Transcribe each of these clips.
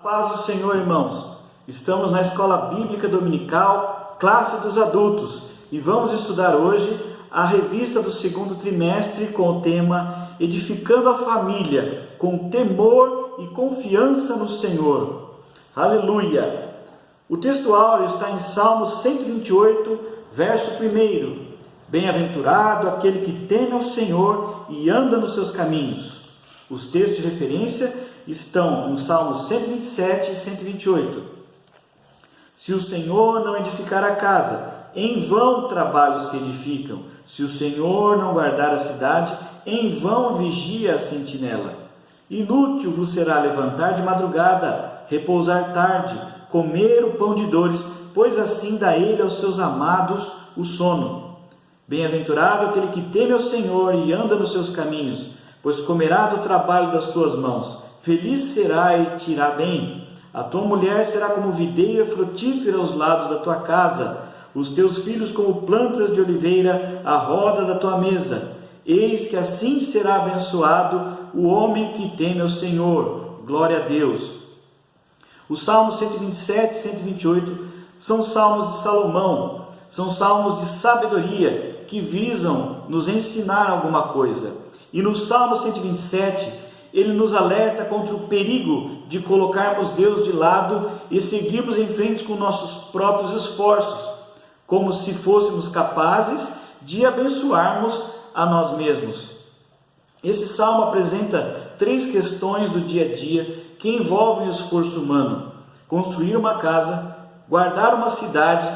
Paz do Senhor, irmãos. Estamos na Escola Bíblica Dominical, classe dos adultos, e vamos estudar hoje a revista do segundo trimestre com o tema Edificando a Família, com temor e confiança no Senhor. Aleluia! O texto áureo está em Salmos 128, verso 1. Bem-aventurado aquele que teme ao Senhor e anda nos seus caminhos. Os textos de referência estão no Salmos 127 e 128. Se o Senhor não edificar a casa, em vão trabalham os que edificam. Se o Senhor não guardar a cidade, em vão vigia a sentinela. Inútil vos será levantar de madrugada, repousar tarde, comer o pão de dores, pois assim dá ele aos seus amados o sono. Bem-aventurado aquele que teme ao Senhor e anda nos seus caminhos, pois comerá do trabalho das tuas mãos. Feliz será e te irá bem. A tua mulher será como videira frutífera aos lados da tua casa, os teus filhos como plantas de oliveira à roda da tua mesa. Eis que assim será abençoado o homem que teme ao Senhor. Glória a Deus. Os Salmos 127 e 128 são salmos de Salomão, são salmos de sabedoria que visam nos ensinar alguma coisa. E no Salmo 127, ele nos alerta contra o perigo de colocarmos Deus de lado e seguirmos em frente com nossos próprios esforços, como se fôssemos capazes de abençoarmos a nós mesmos. Esse salmo apresenta 3 questões do dia a dia que envolvem o esforço humano: construir uma casa, guardar uma cidade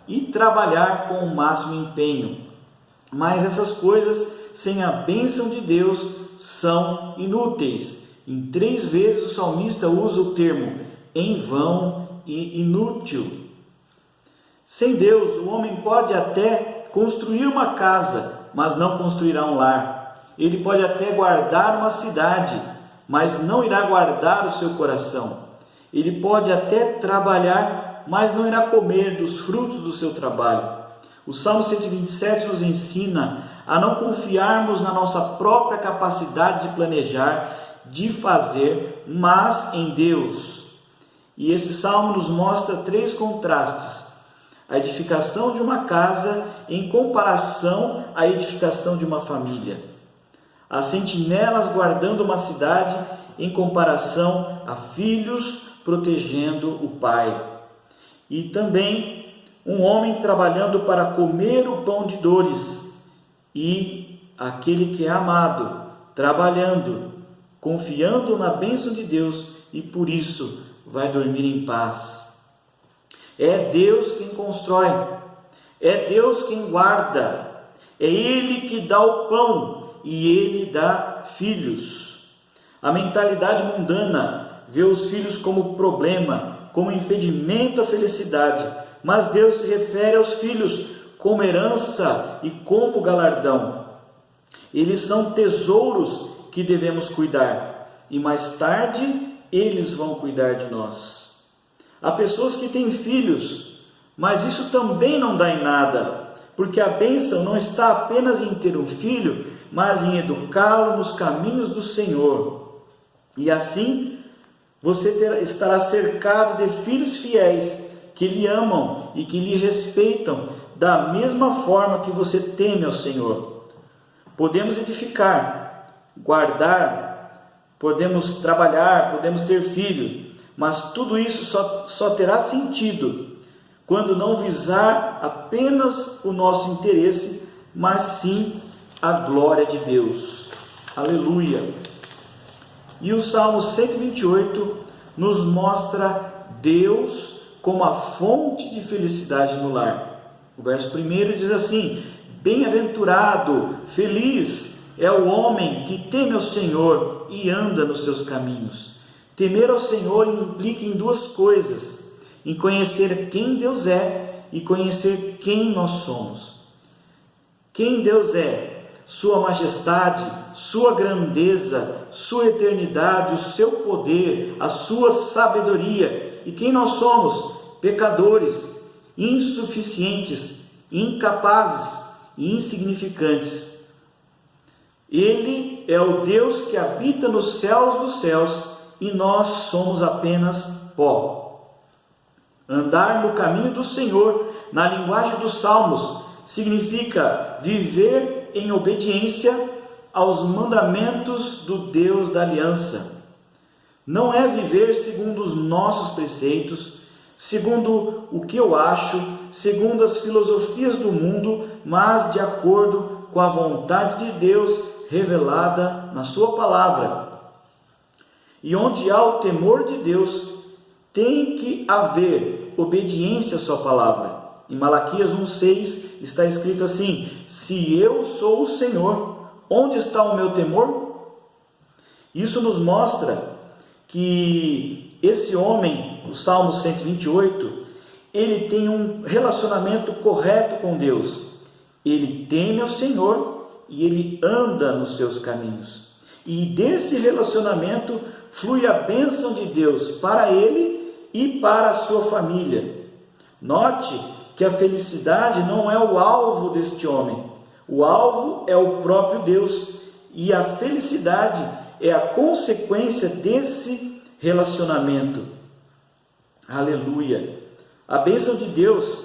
e trabalhar com o máximo empenho. Mas essas coisas, sem a bênção de Deus, são inúteis. Em 3 vezes o salmista usa o termo em vão e inútil. Sem Deus, o homem pode até construir uma casa, mas não construirá um lar. Ele pode até guardar uma cidade, mas não irá guardar o seu coração. Ele pode até trabalhar, mas não irá comer dos frutos do seu trabalho. O Salmo 127 nos ensina a não confiarmos na nossa própria capacidade de planejar, de fazer, mas em Deus. E esse salmo nos mostra 3 contrastes: a edificação de uma casa em comparação à edificação de uma família, as sentinelas guardando uma cidade em comparação a filhos protegendo o pai, e também um homem trabalhando para comer o pão de dores, e aquele que é amado, trabalhando, confiando na bênção de Deus, e por isso vai dormir em paz. É Deus quem constrói, é Deus quem guarda, é Ele que dá o pão e Ele dá filhos. A mentalidade mundana vê os filhos como problema, como impedimento à felicidade, mas Deus se refere aos filhos como herança e como galardão. Eles são tesouros que devemos cuidar, e mais tarde eles vão cuidar de nós. Há pessoas que têm filhos, mas isso também não dá em nada, porque a bênção não está apenas em ter um filho, mas em educá-lo nos caminhos do Senhor. E assim você estará cercado de filhos fiéis que lhe amam e que lhe respeitam da mesma forma que você teme ao Senhor. Podemos edificar, guardar, podemos trabalhar, podemos ter filho, mas tudo isso só terá sentido quando não visar apenas o nosso interesse, mas sim a glória de Deus. Aleluia! E o Salmo 128 nos mostra Deus como a fonte de felicidade no lar. O verso 1 diz assim: bem-aventurado, feliz é o homem que teme ao Senhor e anda nos seus caminhos. Temer ao Senhor implica em 2 coisas: em conhecer quem Deus é e conhecer quem nós somos. Quem Deus é? Sua majestade, sua grandeza, sua eternidade, o seu poder, a sua sabedoria. E quem nós somos? Pecadores, insuficientes, incapazes e insignificantes. Ele é o Deus que habita nos céus dos céus e nós somos apenas pó. Andar no caminho do Senhor, na linguagem dos Salmos, significa viver em obediência aos mandamentos do Deus da aliança. Não é viver segundo os nossos preceitos, segundo o que eu acho, segundo as filosofias do mundo, mas de acordo com a vontade de Deus revelada na sua palavra. E onde há o temor de Deus, tem que haver obediência à sua palavra. Em Malaquias 1,6 está escrito assim: se eu sou o Senhor, onde está o meu temor? Isso nos mostra que esse homem, o Salmo 128, ele tem um relacionamento correto com Deus. Ele teme ao Senhor e ele anda nos seus caminhos. E desse relacionamento flui a bênção de Deus para ele e para a sua família. Note que a felicidade não é o alvo deste homem. O alvo é o próprio Deus, e a felicidade é a consequência desse relacionamento. Aleluia! A bênção de Deus,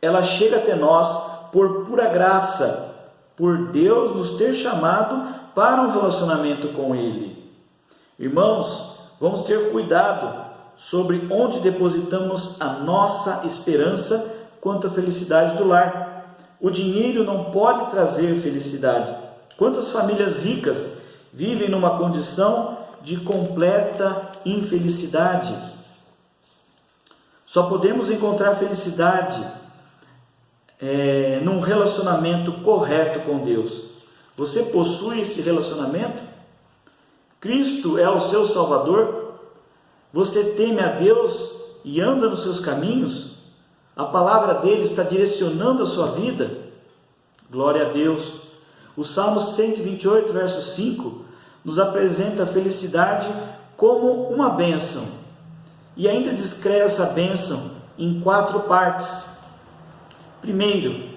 ela chega até nós por pura graça, por Deus nos ter chamado para um relacionamento com Ele. Irmãos, vamos ter cuidado sobre onde depositamos a nossa esperança quanto à felicidade do lar. O dinheiro não pode trazer felicidade. Quantas famílias ricas vivem numa condição de completa infelicidade? Só podemos encontrar felicidade num relacionamento correto com Deus. Você possui esse relacionamento? Cristo é o seu Salvador? Você teme a Deus e anda nos seus caminhos? A palavra dele está direcionando a sua vida? Glória a Deus! O Salmo 128, verso 5, nos apresenta a felicidade como uma bênção. E ainda descreve essa bênção em 4 partes. Primeiro,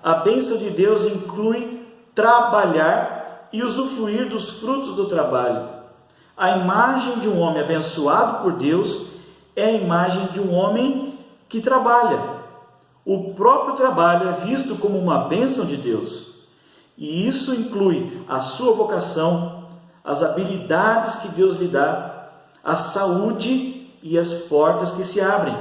a bênção de Deus inclui trabalhar e usufruir dos frutos do trabalho. A imagem de um homem abençoado por Deus é a imagem de um homem que trabalha. O próprio trabalho é visto como uma bênção de Deus. E isso inclui a sua vocação, as habilidades que Deus lhe dá, a saúde e as portas que se abrem.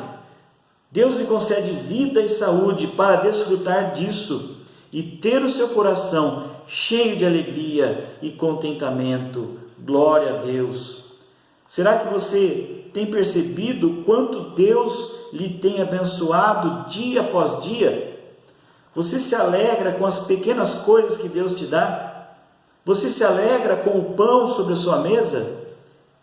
Deus lhe concede vida e saúde para desfrutar disso e ter o seu coração cheio de alegria e contentamento. Glória a Deus! Será que você tem percebido quanto Deus lhe tem abençoado dia após dia? Você se alegra com as pequenas coisas que Deus te dá? Você se alegra com o pão sobre a sua mesa?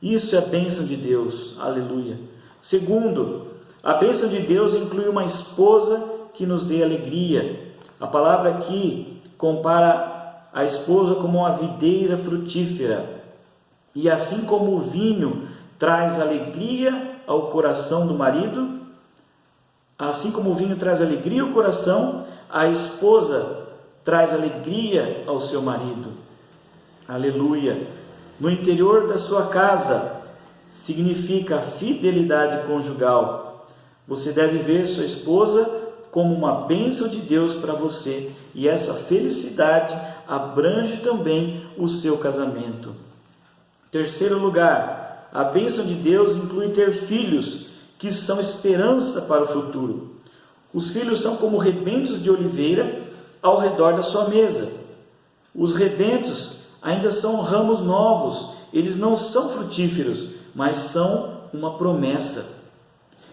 Isso é a bênção de Deus. Aleluia! Segundo, a bênção de Deus inclui uma esposa que nos dê alegria. A palavra aqui compara a esposa como uma videira frutífera. E assim como o vinho traz alegria ao coração do marido, assim como o vinho traz alegria ao coração, a esposa traz alegria ao seu marido. Aleluia! No interior da sua casa significa fidelidade conjugal. Você deve ver sua esposa como uma bênção de Deus para você, e essa felicidade abrange também o seu casamento. Terceiro lugar, a bênção de Deus inclui ter filhos que são esperança para o futuro. Os filhos são como rebentos de oliveira ao redor da sua mesa. Os rebentos ainda são ramos novos, eles não são frutíferos, mas são uma promessa.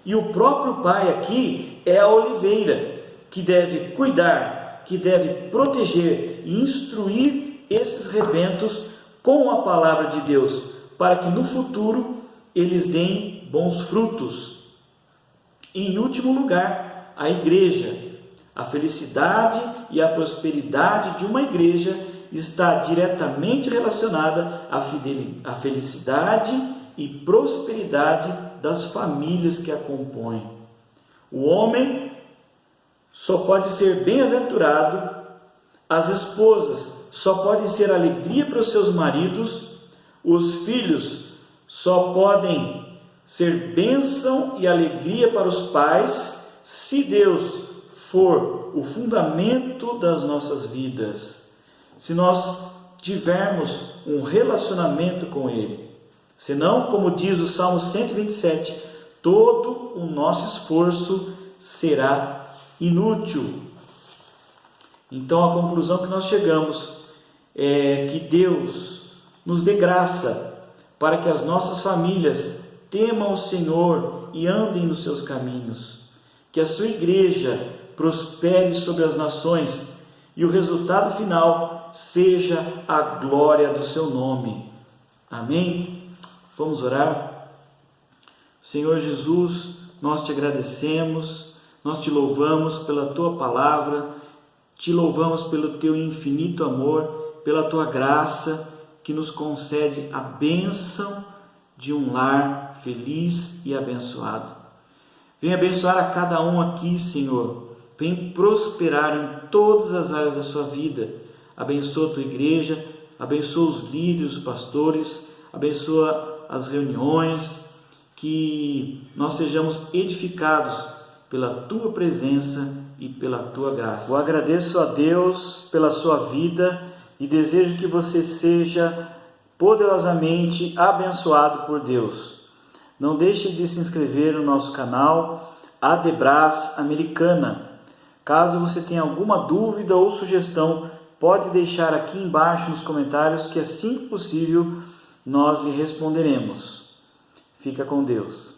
E o próprio pai aqui é a oliveira, que deve cuidar, que deve proteger e instruir esses rebentos com a palavra de Deus, para que no futuro eles deem bons frutos. E em último lugar, a igreja. A felicidade e a prosperidade de uma igreja está diretamente relacionada à felicidade e prosperidade das famílias que a compõem. O homem só pode ser bem-aventurado, as esposas só podem ser alegria para os seus maridos, os filhos só podem ser bênção e alegria para os pais se Deus for o fundamento das nossas vidas, se nós tivermos um relacionamento com Ele. Senão, como diz o Salmo 127, todo o nosso esforço será inútil. Então, a conclusão que nós chegamos é que Deus nos dê graça para que as nossas famílias temam o Senhor e andem nos seus caminhos, que a sua igreja prospere sobre as nações e o resultado final seja a glória do seu nome. Amém? Vamos orar? Senhor Jesus, nós te agradecemos, nós te louvamos pela tua palavra, te louvamos pelo teu infinito amor, pela tua graça que nos concede a bênção de um lar feliz e abençoado. Vem abençoar a cada um aqui, Senhor. Vem prosperar em todas as áreas da sua vida. Abençoa a tua igreja, abençoa os líderes, os pastores, abençoa as reuniões, que nós sejamos edificados pela tua presença e pela tua graça. Eu agradeço a Deus pela sua vida e desejo que você seja poderosamente abençoado por Deus. Não deixe de se inscrever no nosso canal Adebras Americana. Caso você tenha alguma dúvida ou sugestão, pode deixar aqui embaixo nos comentários que assim que possível nós lhe responderemos. Fica com Deus.